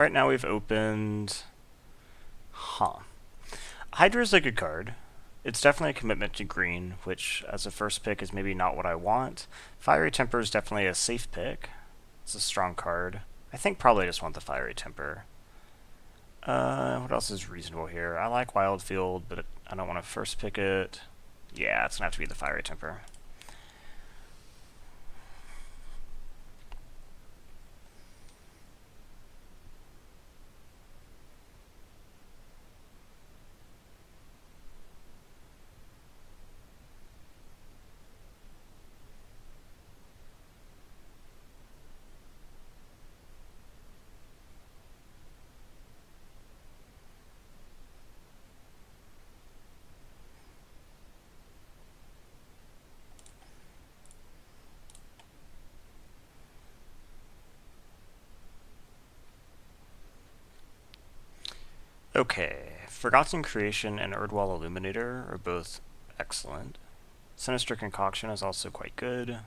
Right now we've opened... Hydra is a good card. It's definitely a commitment to green, which as a first pick is maybe not what I want. Fiery Temper is definitely a safe pick. It's a strong card. I think probably just want the Fiery Temper. What else is reasonable here? I like Wildfield, but I don't want to first pick it. Yeah, it's going to have to be the Fiery Temper. Okay, Forgotten Creation and Erdwall Illuminator are both excellent. Sinister Concoction is also quite good.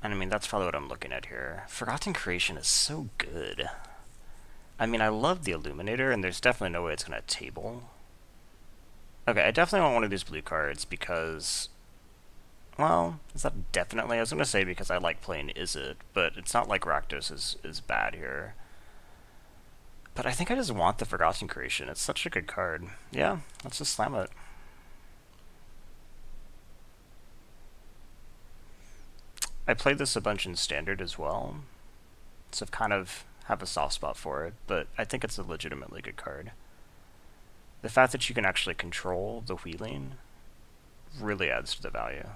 And I mean, that's probably what I'm looking at here. Forgotten Creation is so good. I mean, I love the Illuminator, and there's definitely no way it's going to table. Okay, I definitely want one of these blue cards because... Well, is that definitely? I was going to say because I like playing Is It, but it's not like Rakdos is bad here. But I think I just want the Forgotten Creation. It's such a good card. Yeah, let's just slam it. I played this a bunch in Standard as well, so I've kind of have a soft spot for it, but I think it's a legitimately good card. The fact that you can actually control the wheeling really adds to the value.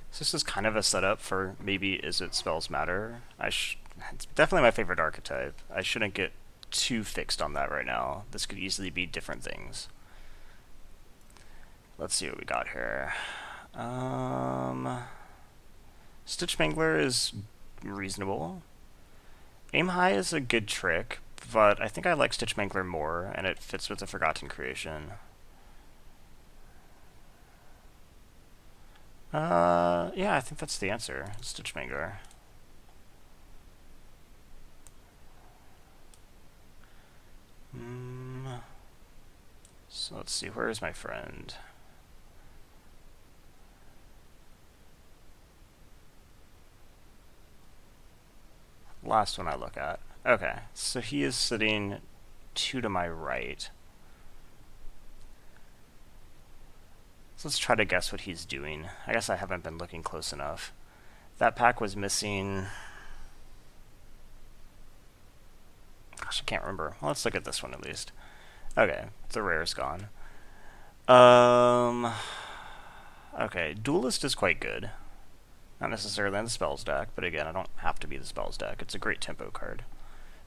So this is kind of a setup for maybe Is It Spells Matter. It's definitely my favorite archetype. I shouldn't get too fixed on that right now. This could easily be different things. Let's see what we got here. Stitch Mangler is reasonable. Aim High is a good trick, but I think I like Stitch Mangler more, and it fits with the Forgotten Creation. Yeah, I think that's the answer. Stitch Mangler. So let's see, where is my friend? Last one I look at. Okay, so he is sitting 2 to my right. So let's try to guess what he's doing. I guess I haven't been looking close enough. That pack was missing... Gosh, I can't remember. Well, let's look at this one at least. Okay, the rare's gone. Okay, Duelist is quite good. Not necessarily in the spells deck, but again, I don't have to be the spells deck. It's a great tempo card.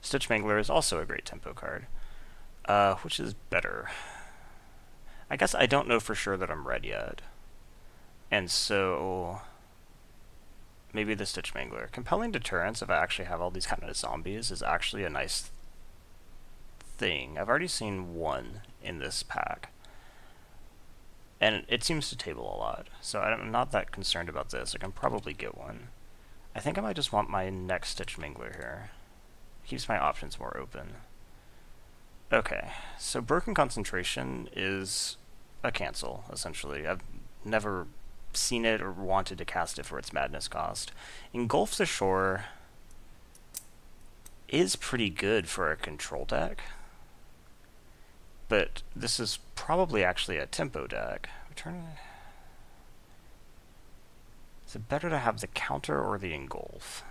Stitch Mangler is also a great tempo card. Which is better? I guess I don't know for sure that I'm red yet. And so... maybe the Stitch Mangler. Compelling Deterrence, if I actually have all these kind of zombies, is actually a nice thing. I've already seen one in this pack. And it seems to table a lot, so I'm not that concerned about this. I can probably get one. I think I might just want my next Stitch Mangler here. Keeps my options more open. Okay, so Broken Concentration is a cancel, essentially. I've never seen it or wanted to cast it for its madness cost. Engulf the Shore is pretty good for a control deck, but this is probably actually a tempo deck. Is it better to have the counter or the engulf?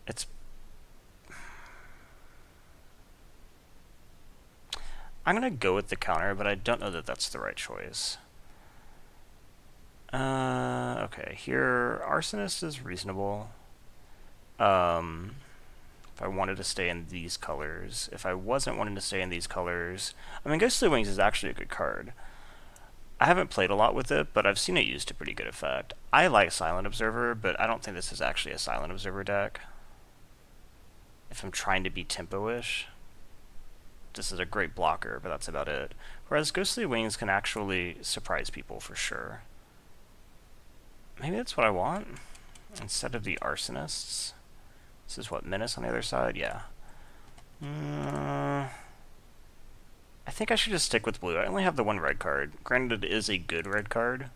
It's... I'm going to go with the counter, but I don't know that that's the right choice. Okay, here, Arsonist is reasonable. If I wanted to stay in these colors. If I wasn't wanting to stay in these colors... I mean, Ghostly Wings is actually a good card. I haven't played a lot with it, but I've seen it used to pretty good effect. I like Silent Observer, but I don't think this is actually a Silent Observer deck. If I'm trying to be tempo-ish. This is a great blocker, but that's about it. Whereas Ghostly Wings can actually surprise people for sure. Maybe that's what I want instead of the Arsonists. This is what, Menace on the other side? Yeah. I think I should just stick with blue. I only have the one red card. Granted, it is a good red card.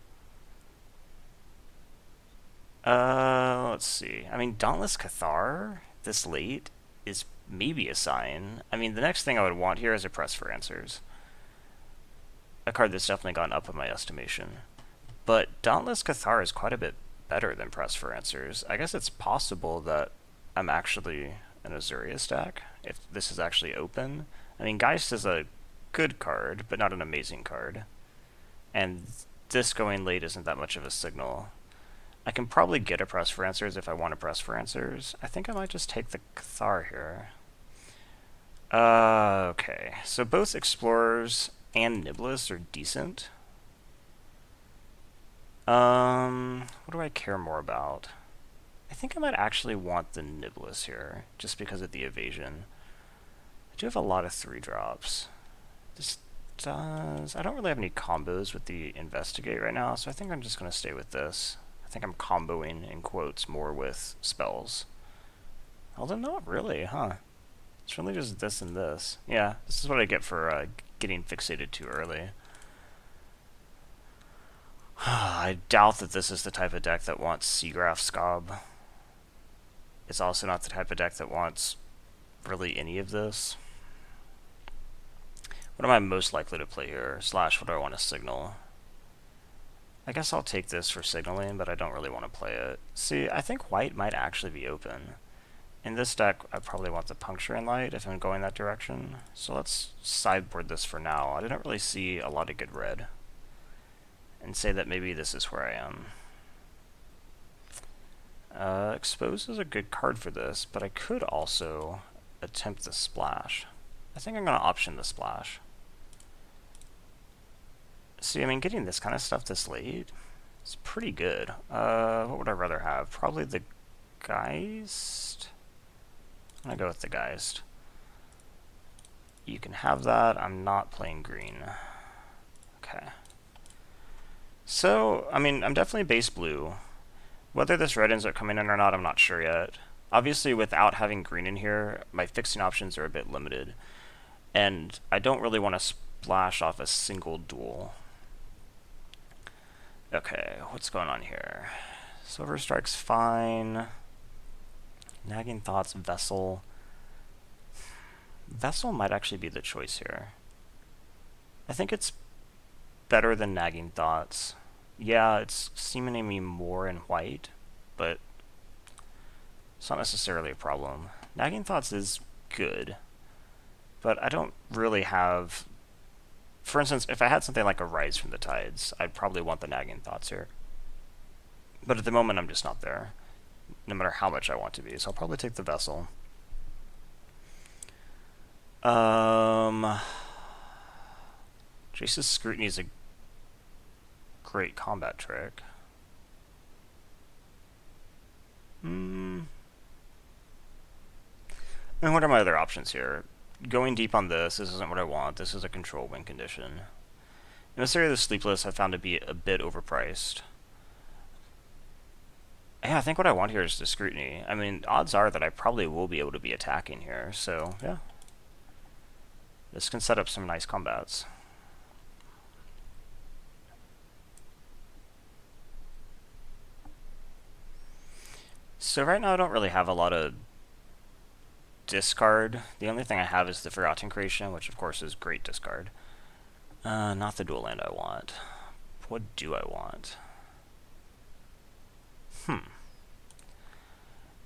Let's see. I mean, Dauntless Cathar this late is maybe a sign. I mean, the next thing I would want here is a Press for Answers. A card that's definitely gone up in my estimation. But Dauntless Cathar is quite a bit better than Press for Answers. I guess it's possible that I'm actually an Azurius deck, if this is actually open. I mean, Geist is a good card, but not an amazing card. And this going late isn't that much of a signal. I can probably get a Press for Answers if I want a Press for Answers. I think I might just take the Cathar here. Okay, so both Explorers and Niblis are decent. What do I care more about? I think I might actually want the Niblis here, just because of the evasion. I do have a lot of 3-drops. This does... I don't really have any combos with the Investigate right now, so I think I'm just going to stay with this. I think I'm comboing, in quotes, more with spells. Although not really, huh? It's really just this and this. Yeah, this is what I get for getting fixated too early. I doubt that this is the type of deck that wants Seagraph Scob. It's also not the type of deck that wants really any of this. What am I most likely to play here? Slash, what do I want to signal? I guess I'll take this for signaling, but I don't really want to play it. See, I think white might actually be open. In this deck, I probably want the Puncturing Light if I'm going that direction. So let's sideboard this for now. I didn't really see a lot of good red. And say that maybe this is where I am. Expose is a good card for this, but I could also attempt the Splash. I think I'm going to option the Splash. See, I mean, getting this kind of stuff this late is pretty good. What would I rather have? Probably the Geist? I'm going to go with the Geist. You can have that. I'm not playing green. Okay. So, I mean, I'm definitely base blue. Whether this red ends up coming in or not, I'm not sure yet. Obviously, without having green in here, my fixing options are a bit limited. And I don't really want to splash off a single duel. Okay, what's going on here? Silver Strike's fine. Nagging Thoughts, Vessel. Vessel might actually be the choice here. I think it's better than Nagging Thoughts. Yeah, it's seeming to me more in white, but it's not necessarily a problem. Nagging Thoughts is good, but I don't really have... For instance, if I had something like a Rise from the Tides, I'd probably want the Nagging Thoughts here. But at the moment, I'm just not there, no matter how much I want to be, so I'll probably take the Vessel. Jace's Scrutiny is a great combat trick. I mean, what are my other options here? Going deep on this isn't what I want. This is a control win condition. Emissary of the Sleepless I found to be a bit overpriced. Yeah, I think what I want here is the Scrutiny. I mean, odds are that I probably will be able to be attacking here, so yeah. This can set up some nice combats. So right now I don't really have a lot of discard. The only thing I have is the Forgotten Creation, which of course is great discard. Not the dual land I want. What do I want?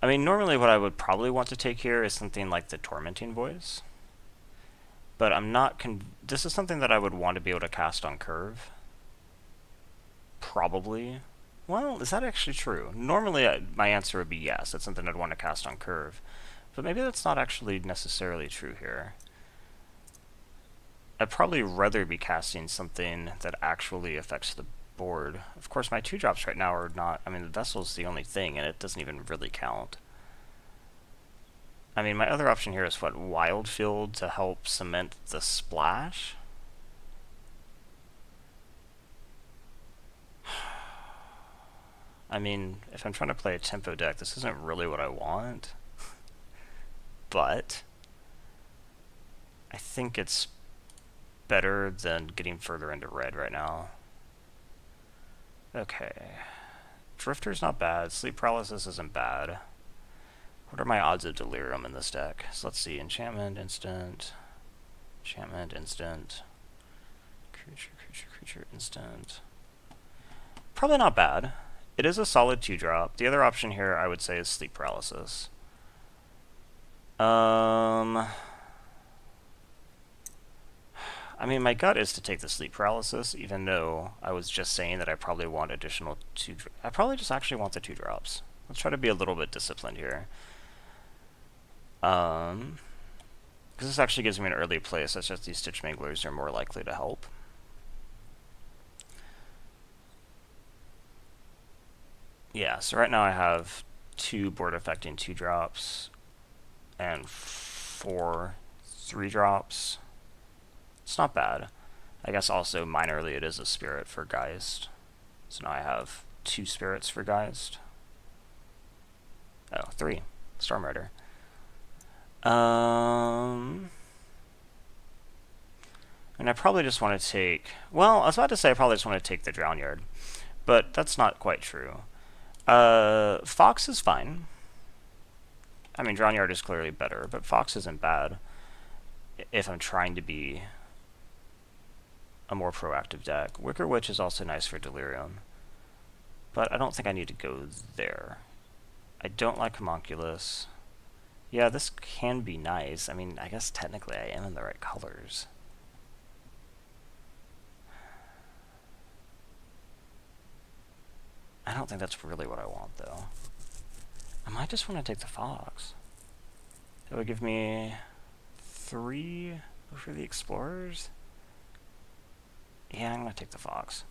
I mean, normally what I would probably want to take here is something like the Tormenting Voice. But I'm not this is something that I would want to be able to cast on curve. Probably. Well, is that actually true? Normally my answer would be yes, that's something I'd want to cast on curve. But maybe that's not actually necessarily true here. I'd probably rather be casting something that actually affects the board. Of course, my 2-drops right now are not... I mean, the Vessel's the only thing, and it doesn't even really count. I mean, my other option here is what, Wildfield to help cement the Splash? I mean, if I'm trying to play a tempo deck, this isn't really what I want. But I think it's better than getting further into red right now. Okay. Drifter's not bad. Sleep Paralysis isn't bad. What are my odds of Delirium in this deck? So let's see. Enchantment, instant. Enchantment, instant. Creature, instant. Probably not bad. It is a solid 2-drop. The other option here, I would say, is Sleep Paralysis. I mean, my gut is to take the Sleep Paralysis, even though I was just saying that I probably want additional 2... I probably just actually want the 2-drops. Let's try to be a little bit disciplined here. Because this actually gives me an early play, such that these Stitch Manglers are more likely to help. Yeah, so right now I have 2 board affecting 2-drops and 4 3-drops. It's not bad. I guess also minorly it is a spirit for Geist. So now I have 2 spirits for Geist. Oh, 3. Stormrider. And I probably just want to take... Well, I was about to say I probably just want to take the Drownyard. But that's not quite true. Fox is fine. I mean, Drownyard is clearly better, but Fox isn't bad if I'm trying to be a more proactive deck. Wicker Witch is also nice for Delirium, but I don't think I need to go there. I don't like Homunculus. Yeah, this can be nice. I mean, I guess technically I am in the right colors. I don't think that's really what I want, though. I might just want to take the Fox. That would give me 3 for the Explorers. Yeah, I'm going to take the Fox.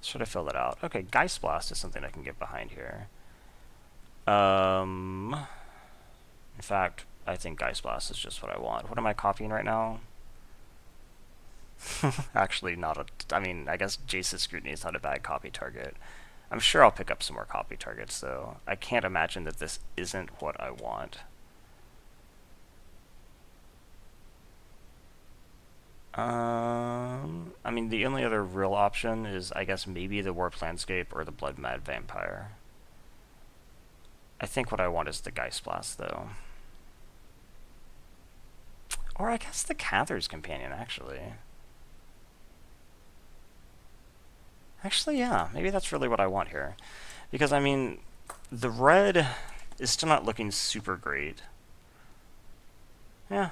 Should I fill that out? Okay, Geist Blast is something I can get behind here. In fact, I think Geist Blast is just what I want. What am I copying right now? Actually, not a... I mean, I guess Jace's Scrutiny is not a bad copy target. I'm sure I'll pick up some more copy targets, though. I can't imagine that this isn't what I want. I mean, the only other real option is, I guess, maybe the Warped Landscape or the Blood Mad Vampire. I think what I want is the Geist Blast, though. Or I guess the Cather's Companion, actually. Actually, yeah, maybe that's really what I want here. Because, I mean, the red is still not looking super great. Yeah,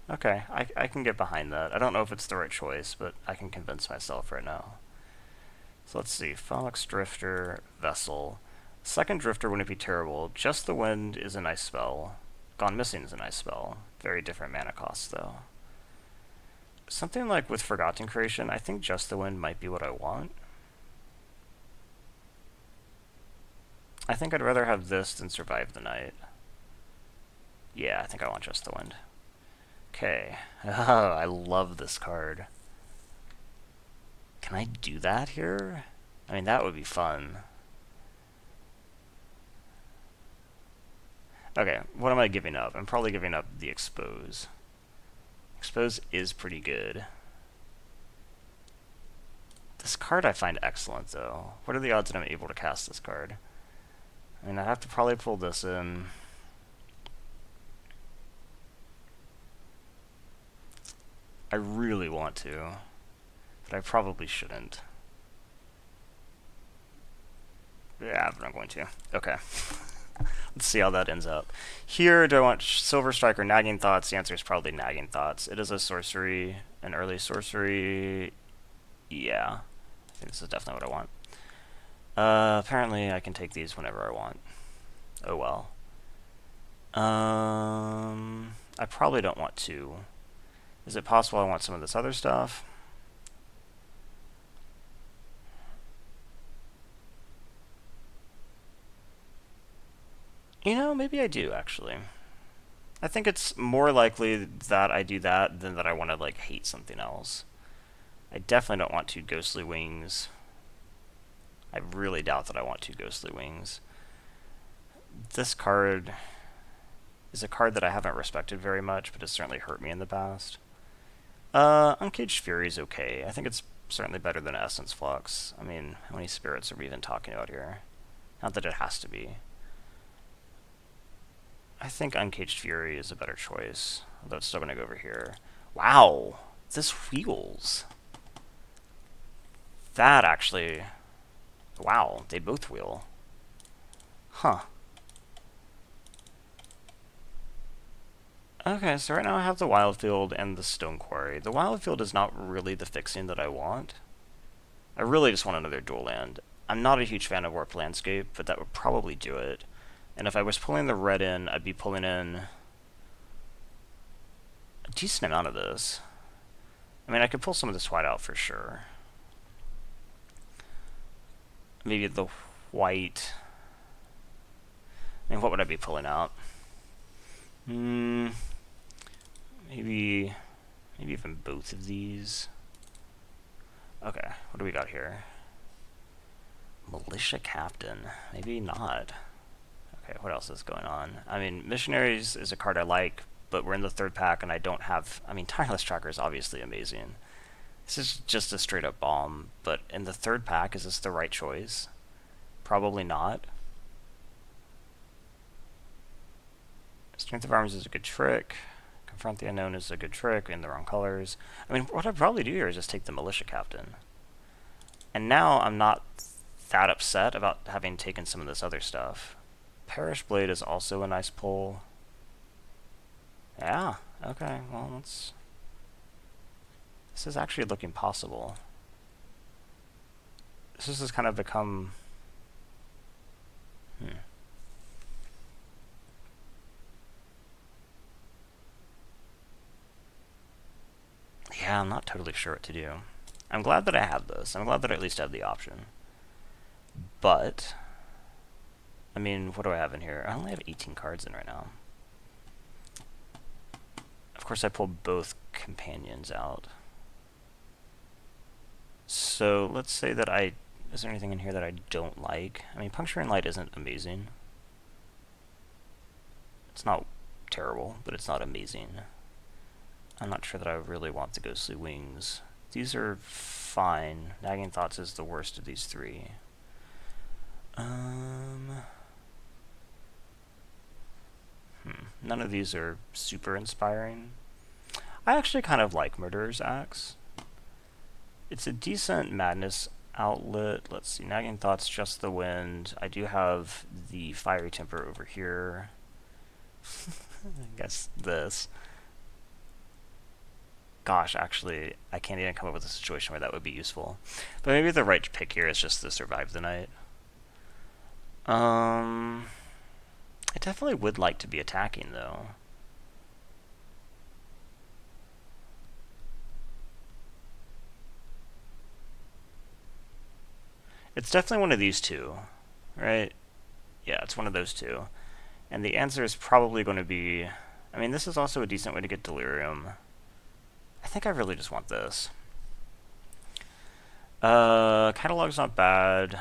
okay, I can get behind that. I don't know if it's the right choice, but I can convince myself right now. So let's see, Fox, Drifter, Vessel. Second Drifter wouldn't be terrible. Just the Wind is a nice spell. Gone Missing is a nice spell. Very different mana costs, though. Something like with Forgotten Creation, I think Just the Wind might be what I want. I think I'd rather have this than Survive the Night. Yeah, I think I want Just the Wind. Okay. Oh, I love this card. Can I do that here? I mean, that would be fun. Okay, what am I giving up? I'm probably giving up the Expose. Expose is pretty good. This card I find excellent, though. What are the odds that I'm able to cast this card? I mean, I have to probably pull this in. I really want to, but I probably shouldn't. Yeah, but I'm going to. Okay. Let's see how that ends up. Here, do I want Silver Strike or Nagging Thoughts? The answer is probably Nagging Thoughts. It is a sorcery, an early sorcery. Yeah, I think this is definitely what I want. Apparently I can take these whenever I want. Oh well. I probably don't want to. Is it possible I want some of this other stuff? You know, maybe I do, actually. I think it's more likely that I do that than that I want to, like, hate something else. I definitely don't want to Ghostly Wings. I really doubt that I want 2 Ghostly Wings. This card is a card that I haven't respected very much, but has certainly hurt me in the past. Uncaged Fury is okay. I think it's certainly better than Essence Flux. I mean, how many spirits are we even talking about here? Not that it has to be. I think Uncaged Fury is a better choice, although it's still going to go over here. Wow! This wheels. That actually... Wow, they both wheel. Huh. Okay, so right now I have the Wildfield and the Stone Quarry. The Wildfield is not really the fixing that I want. I really just want another dual land. I'm not a huge fan of Warped Landscape, but that would probably do it. And if I was pulling the red in, I'd be pulling in a decent amount of this. I mean, I could pull some of this white out for sure. Maybe the white. I mean, what would I be pulling out? Maybe even both of these. Okay, what do we got here? Militia Captain. Maybe not. Okay, what else is going on? I mean, Missionaries is a card I like, but we're in the 3rd pack and I don't have... I mean, Tireless Tracker is obviously amazing. This is just a straight up bomb, but in the 3rd pack, is this the right choice? Probably not. Strength of Arms is a good trick. Confront the Unknown is a good trick in the wrong colors. I mean, what I'd probably do here is just take the Militia Captain. And now I'm not that upset about having taken some of this other stuff. Perish Blade is also a nice pull. Yeah, okay, well, this is actually looking possible. This has kind of become... Yeah, I'm not totally sure what to do. I'm glad that I have this. I'm glad that I at least have the option. But, I mean, what do I have in here? I only have 18 cards in right now. Of course, I pulled both companions out. So, let's say that is there anything in here that I don't like? I mean, Puncturing Light isn't amazing. It's not terrible, but it's not amazing. I'm not sure that I really want the Ghostly Wings. These are fine. Nagging Thoughts is the worst of these 3. None of these are super inspiring. I actually kind of like Murderer's Axe. It's a decent madness outlet. Let's see, Nagging Thoughts, Just the Wind. I do have the Fiery Temper over here. I guess this. Gosh, actually, I can't even come up with a situation where that would be useful. But maybe the right pick here is just to survive the night. I definitely would like to be attacking, though. It's definitely one of these two, right? Yeah, it's one of those two. And the answer is probably going to be... I mean, this is also a decent way to get Delirium. I think I really just want this. Catalog's not bad.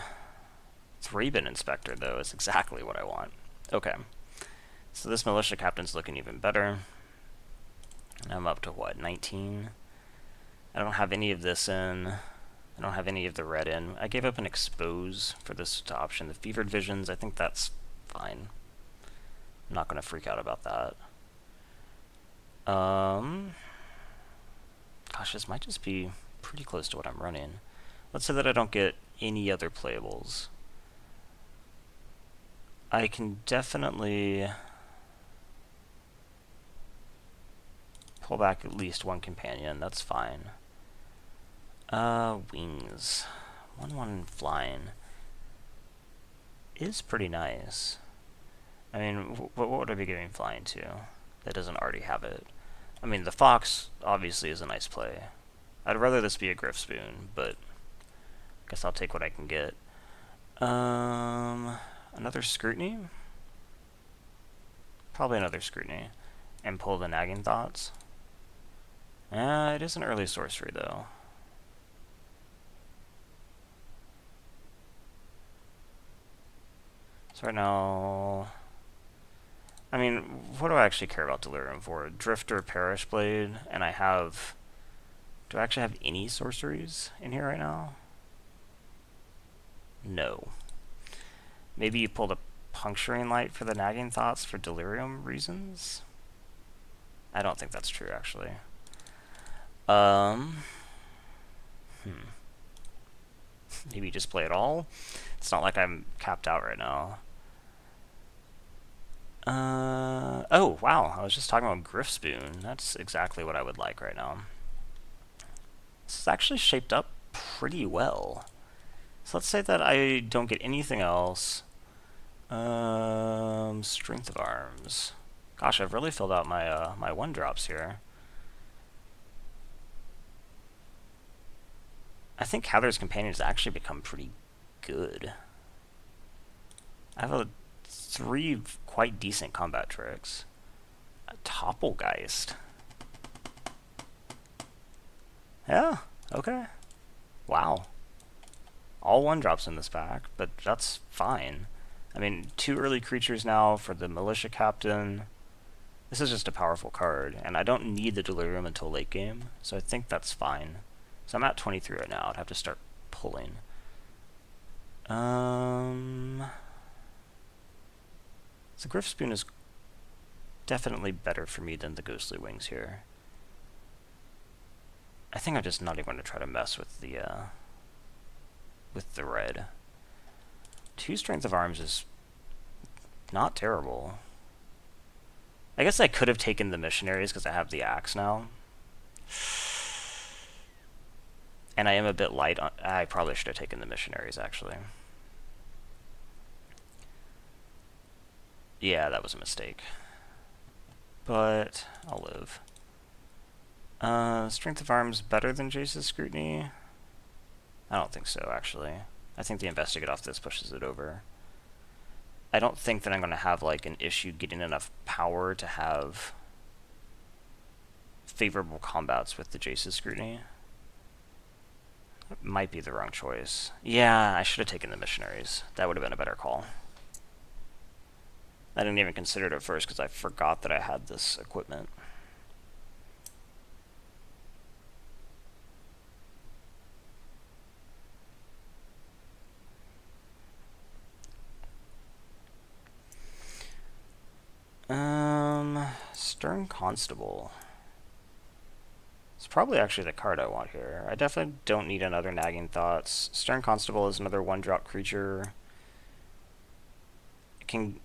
Thraben Inspector, though, is exactly what I want. Okay. So this Militia Captain's looking even better. And I'm up to, what, 19? I don't have any of this in. I don't have any of the red in. I gave up an Expose for this to option. The Fevered Visions, I think that's fine. I'm not going to freak out about that. Gosh, this might just be pretty close to what I'm running. Let's say that I don't get any other playables. I can definitely pull back at least one companion. That's fine. Wings. 1/1 flying is pretty nice. I mean, what would I be giving flying to that doesn't already have it? I mean, the Fox obviously is a nice play. I'd rather this be a Griff Spoon, but I guess I'll take what I can get. Another Scrutiny? Probably another Scrutiny. And pull the Nagging Thoughts. It is an early sorcery, though. So right now, I mean, what do I actually care about Delirium for? Drifter, Perish Blade, and I have... Do I actually have any sorceries in here right now? No. Maybe you pulled a Puncturing Light for the Nagging Thoughts for Delirium reasons? I don't think that's true, actually. Hmm. Maybe just play it all? It's not like I'm capped out right now. Oh, wow. I was just talking about Griff Spoon. That's exactly what I would like right now. This is actually shaped up pretty well. So let's say that I don't get anything else. Strength of Arms. Gosh, I've really filled out my my one drops here. I think Cather's Companion has actually become pretty good. I have a 3 quite decent combat tricks. A Topplegeist. Yeah, okay. Wow. All one drops in this pack, but that's fine. I mean, 2 early creatures now for the Militia Captain. This is just a powerful card, and I don't need the Delirium until late game, so I think that's fine. So I'm at 23 right now. I'd have to start pulling. So Griff Spoon is definitely better for me than the Ghostly Wings here. I think I'm just not even going to try to mess with the red. 2 Strength of Arms is not terrible. I guess I could have taken the Missionaries because I have the Axe now. And I am a bit light on... I probably should have taken the Missionaries, actually. Yeah, that was a mistake. But I'll live. Strength of Arms better than Jace's Scrutiny? I don't think so, actually. I think the Investigate off this pushes it over. I don't think that I'm going to have like an issue getting enough power to have favorable combats with the Jace's Scrutiny. That might be the wrong choice. Yeah, I should have taken the Missionaries. That would have been a better call. I didn't even consider it at first because I forgot that I had this equipment. Stern Constable. It's probably actually the card I want here. I definitely don't need another Nagging Thoughts. Stern Constable is another 1-drop creature. It can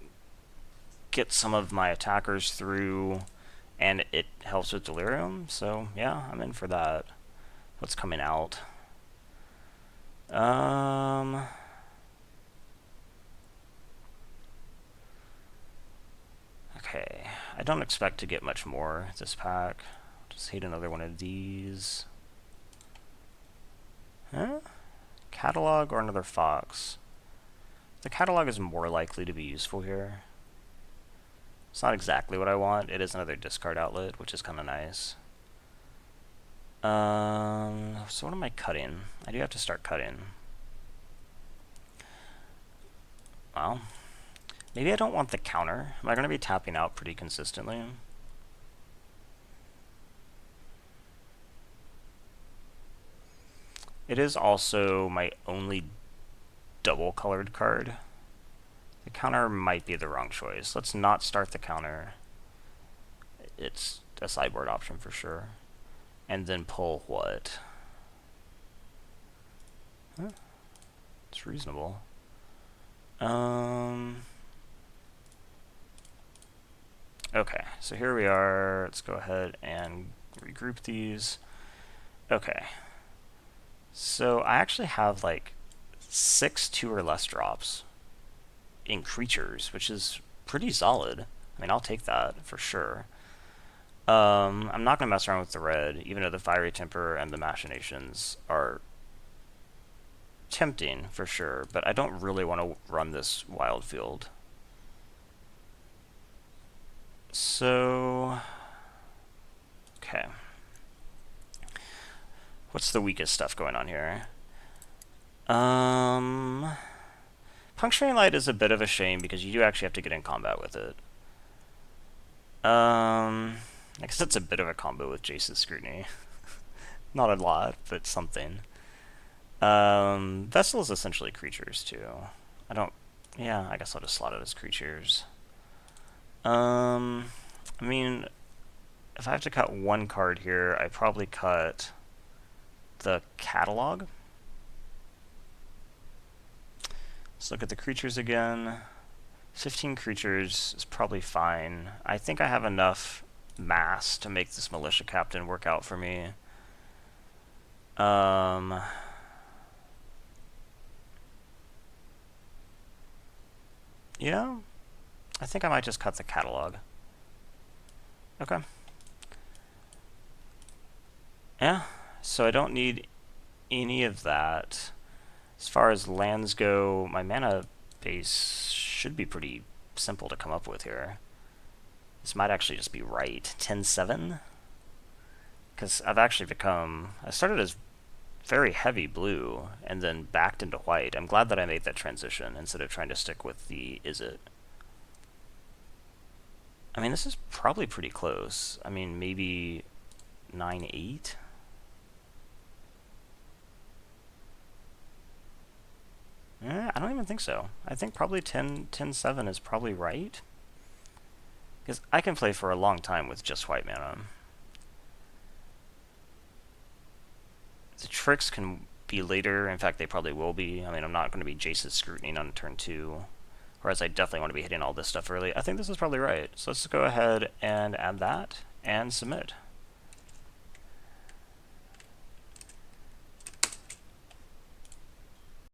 get some of my attackers through, and it helps with Delirium, so yeah, I'm in for that. What's coming out? Okay, I don't expect to get much more this pack. Just hate another one of these. Huh? Catalog or another Fox? The catalog is more likely to be useful here. It's not exactly what I want. It is another discard outlet, which is kind of nice. So what am I cutting? I do have to start cutting. Well, maybe I don't want the counter. Am I going to be tapping out pretty consistently? It is also my only double-colored card. The counter might be the wrong choice. Let's not start the counter. It's a sideboard option for sure. And then pull what? Huh? It's reasonable. Okay, so here we are. Let's go ahead and regroup these. Okay. So I actually have like 6 2 or less drops in creatures, which is pretty solid. I mean, I'll take that for sure. I'm not going to mess around with the red, even though the Fiery Temper and the Machinations are tempting for sure, but I don't really want to run this wild field. So, okay. What's the weakest stuff going on here? Puncturing Light is a bit of a shame because you do actually have to get in combat with it. I guess that's a bit of a combo with Jace's Scrutiny. Not a lot, but something. Vessel is essentially creatures too. I don't. Yeah, I guess I'll just slot it as creatures. I mean, if I have to cut one card here, I probably cut the catalog. Let's look at the creatures again. 15 creatures is probably fine. I think I have enough mass to make this militia captain work out for me. Yeah, I think I might just cut the catalog. Okay. Yeah, so I don't need any of that. As far as lands go, my mana base should be pretty simple to come up with here. This might actually just be right. 10-7? Because I've actually become... I started as very heavy blue and then backed into white. I'm glad that I made that transition instead of trying to stick with the Izzet. I mean, this is probably pretty close. I mean, maybe 9-8? I don't even think so. I think probably 10-7 is probably right. Because I can play for a long time with just white mana. The tricks can be later. In fact, they probably will be. I mean, I'm not going to be Jace's Scrutiny on turn 2. Whereas I definitely want to be hitting all this stuff early. I think this is probably right. So let's go ahead and add that and submit.